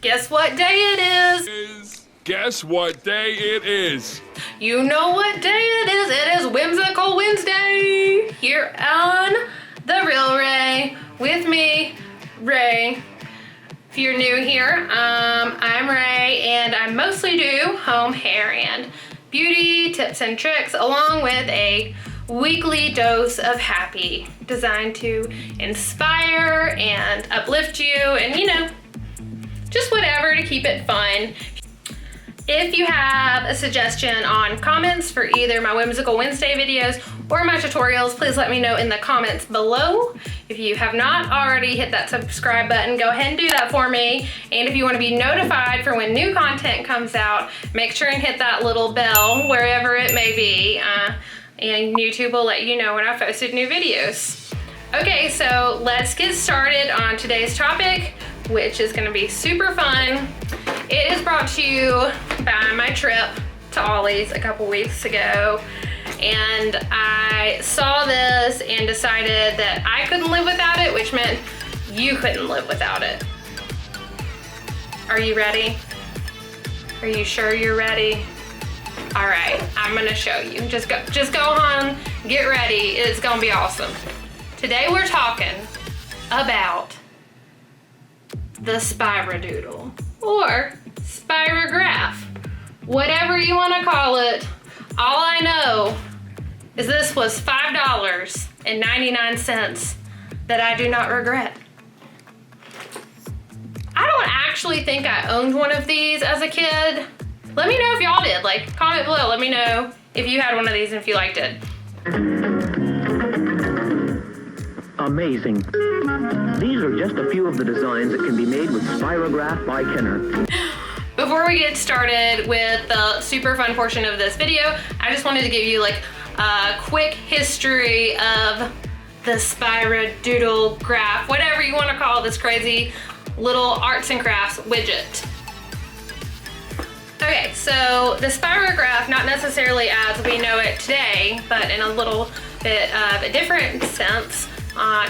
Guess what day it is? Guess what day it is? You know what day it is. It is Whimsical Wednesday here on TheReelRae with me, Ray. If you're new here, I'm Ray, and I mostly do home, hair, and beauty tips and tricks, along with a weekly dose of happy designed to inspire and uplift you and, you know, just whatever to keep it fun. If you have a suggestion on comments for either my Whimsical Wednesday videos or my tutorials, please let me know in the comments below. If you have not already hit that subscribe button, go ahead and do that for me. And if you want to be notified for when new content comes out, make sure and hit that little bell wherever it may be. And YouTube will let you know when I've posted new videos. Okay, so let's get started on today's topic, which is gonna be super fun. It is brought to you by my trip to Ollie's a couple weeks ago. And I saw this and decided that I couldn't live without it, which meant you couldn't live without it. Are you ready? Are you sure you're ready? All right, I'm gonna show you. Just go on, get ready. It's gonna be awesome. Today we're talking about the Spirodoodle or Spirograph, whatever you want to call it. All I know is this was $5.99 that I do not regret. I don't actually think I owned one of these as a kid. Let me know if y'all did. Like, comment below. Let me know if you had one of these and if you liked it. Amazing. These are just a few of the designs that can be made with Spirograph by Kenner. Before we get started with the super fun portion of this video, I just wanted to give you like a quick history of the Spirodoodle graph, whatever you want to call this crazy little arts and crafts widget. Okay, so the Spirograph, not necessarily as we know it today, but in a little bit of a different sense,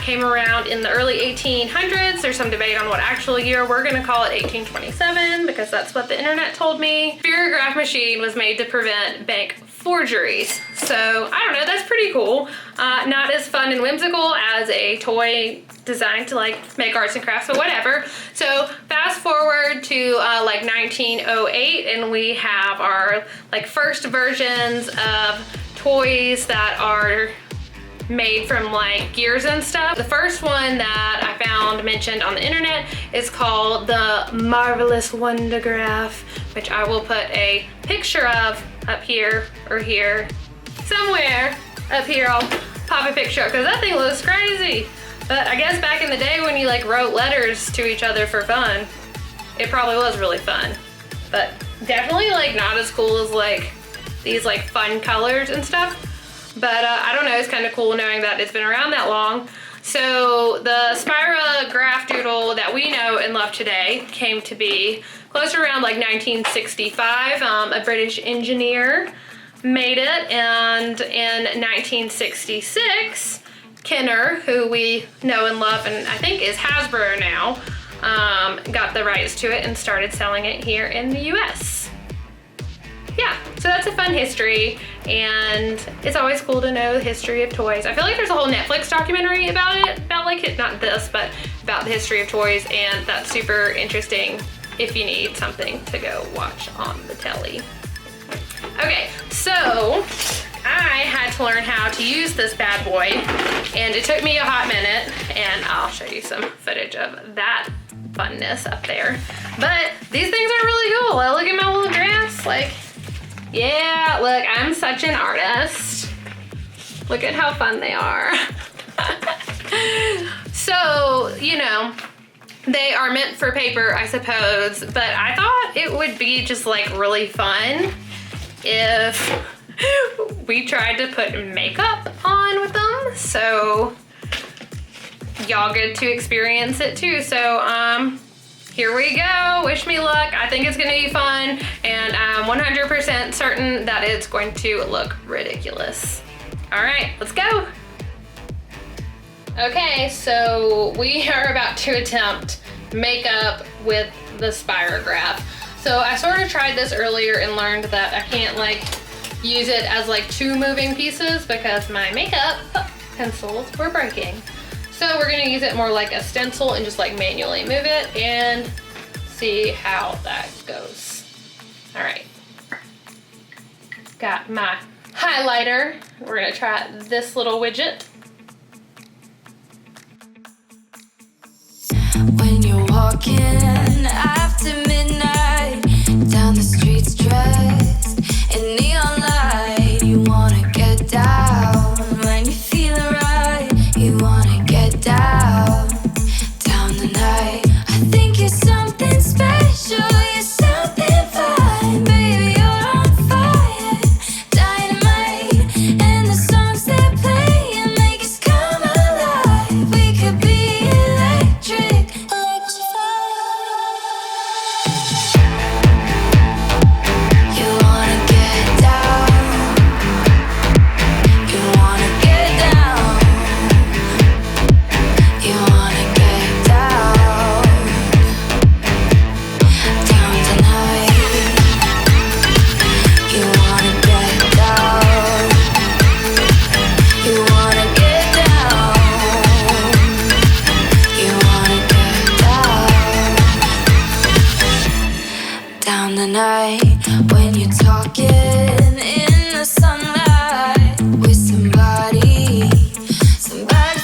came around in the early 1800s. There's some debate on what actual year. We're gonna call it 1827 because that's what the internet told me. Spirograph machine was made to prevent bank forgeries. So I don't know, that's pretty cool. Not as fun and whimsical as a toy designed to like make arts and crafts, but whatever. So fast forward to like 1908 and we have our like first versions of toys that are made from like gears and stuff. The first one that I found mentioned on the internet is called the Marvelous Wondergraph, which I will put a picture of up here or here, somewhere up here. I'll pop a picture because that thing looks crazy. But I guess back in the day when you like wrote letters to each other for fun, it probably was really fun. But definitely like not as cool as like these like fun colors and stuff. But I don't know, it's kind of cool knowing that it's been around that long. So the Spirograph Doodle that we know and love today came to be close to around like 1965. A British engineer made it, and in 1966, Kenner, who we know and love and I think is Hasbro now, got the rights to it and started selling it here in the US. Yeah, so that's a fun history, and it's always cool to know the history of toys. I feel like there's a whole Netflix documentary about it, about like, not this, but about the history of toys, and that's super interesting if you need something to go watch on the telly. Okay, so I had to learn how to use this bad boy, and it took me a hot minute, and I'll show you some footage of that funness up there. But these things are really cool. Look at my little graphs, like, yeah, look, I'm such an artist. Look at how fun they are. So, you know, they are meant for paper, I suppose, but I thought it would be just like really fun if we tried to put makeup on with them. So y'all get to experience it too. So, here we go. Wish me luck. I think it's gonna be fun, and I'm 100% certain that it's going to look ridiculous. All right, let's go. Okay, so we are about to attempt makeup with the Spirograph. So I sort of tried this earlier and learned that I can't like use it as like two moving pieces because my makeup pencils were breaking. So we're gonna use it more like a stencil and just like manually move it and see how that goes. All right, got my highlighter. We're gonna try this little widget. When you're walking after midnight down the streets dressed in neon light, you wanna get down. When you're feeling right, you wanna get down, down the night. I think you're something special, you're something fine, baby, you're on fire, dynamite, and the songs they're playing make us come alive. We could be electric, you wanna get down, you wanna get down, you wanna get down, down tonight. You wanna get down, you wanna get down, you wanna get down the night. When you're talking in the sunlight with somebody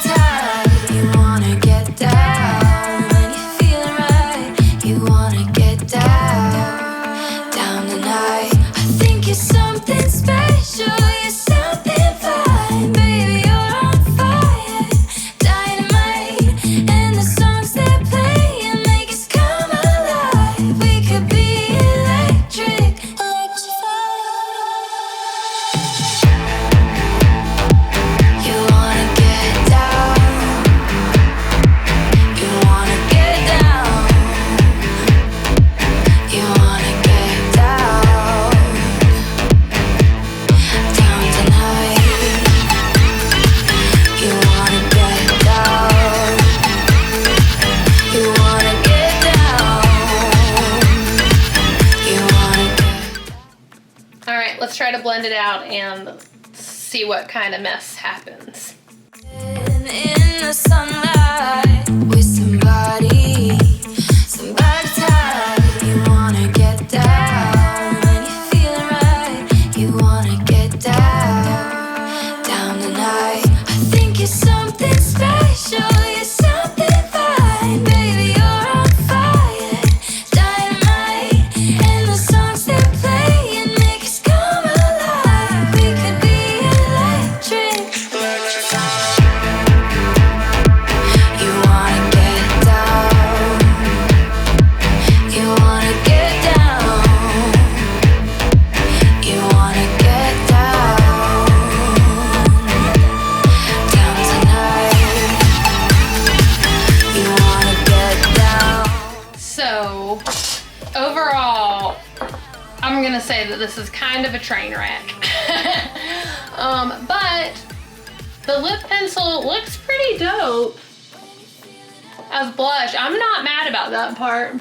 tight, you wanna get down. When you're feeling right, you wanna get down the night. I think you're something special, you're something fine, baby, you're on fire, dynamite, and the songs they're playing make us come alive. We could be electric, you wanna get down, you wanna get down, you wanna get down, down tonight. You wanna get down, you wanna get down, you wanna get. All right, let's try to blend it out and see what kind of mess happens. In the sunlight with somebody tight, you wanna get down. When you're feeling right, you wanna get down the night. I think you're something special, you're something fine, baby, you're on fire, dynamite, and the songs they're playing make us come alive. We could be electric. You wanna get down, you wanna get down, you wanna get down, down tonight. You wanna get down. So overall, I'm gonna say that this is kind of a train wreck. But the lip pencil looks pretty dope as blush. I'm not mad about that part.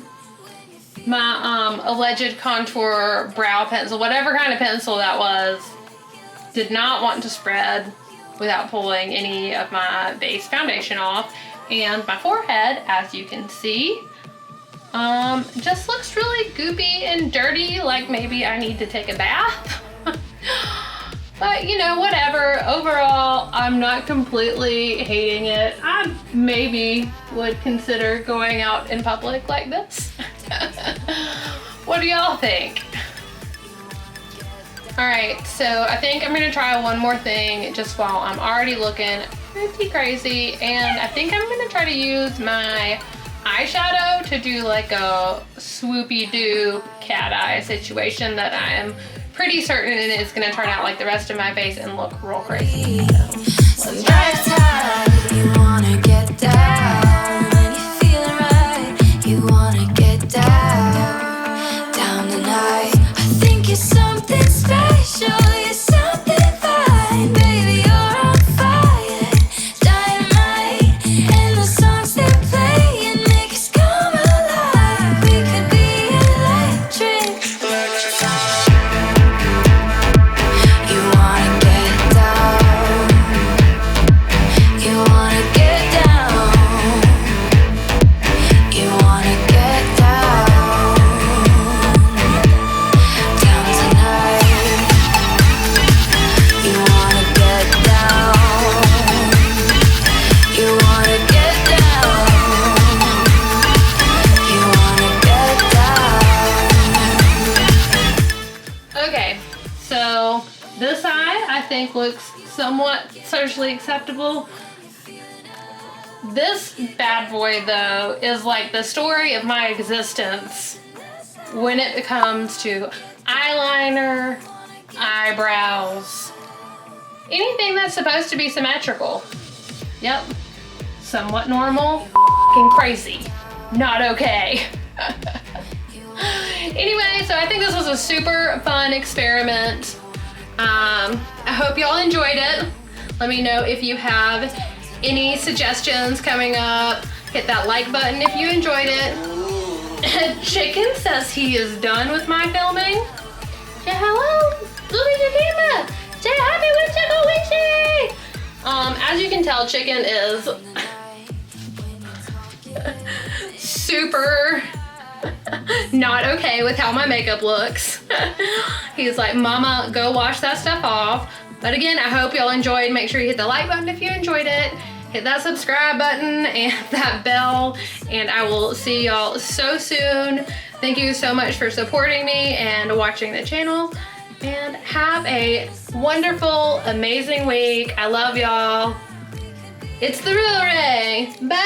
My alleged contour brow pencil, whatever kind of pencil that was, did not want to spread without pulling any of my base foundation off. And my forehead, as you can see, just looks really goopy and dirty, like maybe I need to take a bath. But you know, whatever. Overall, I'm not completely hating it. I maybe would consider going out in public like this. What do y'all think? All right, so I think I'm gonna try one more thing just while I'm already looking pretty crazy, and I think I'm gonna try to use my eyeshadow to do like a swoopy-doo cat eye situation that I am pretty certain is gonna turn out like the rest of my face and look real crazy. So Drive time, you wanna get down. When you're feeling right, you wanna get down the night. I think you're something special, you're something fine, baby, you're on fire, dynamite, and the songs they're playing make us come alive. think looks somewhat socially acceptable. This bad boy, though, is like the story of my existence when it comes to eyeliner, eyebrows, anything that's supposed to be symmetrical. Yep, somewhat normal, f***ing crazy, not okay. Anyway, so I think this was a super fun experiment. I hope y'all enjoyed it. Let me know if you have any suggestions coming up. Hit that like button if you enjoyed it. Chicken says he is done with my filming. Say hello, look at your camera. Say happy with Chicken Wishy. As you can tell, Chicken is super not okay with how my makeup looks. He's like, Mama, go wash that stuff off. But again, I hope y'all enjoyed. Make sure you hit the like button if you enjoyed it. Hit that subscribe button and that bell. And I will see y'all so soon. Thank you so much for supporting me and watching the channel. And have a wonderful, amazing week. I love y'all. It's TheReelRae. Bye.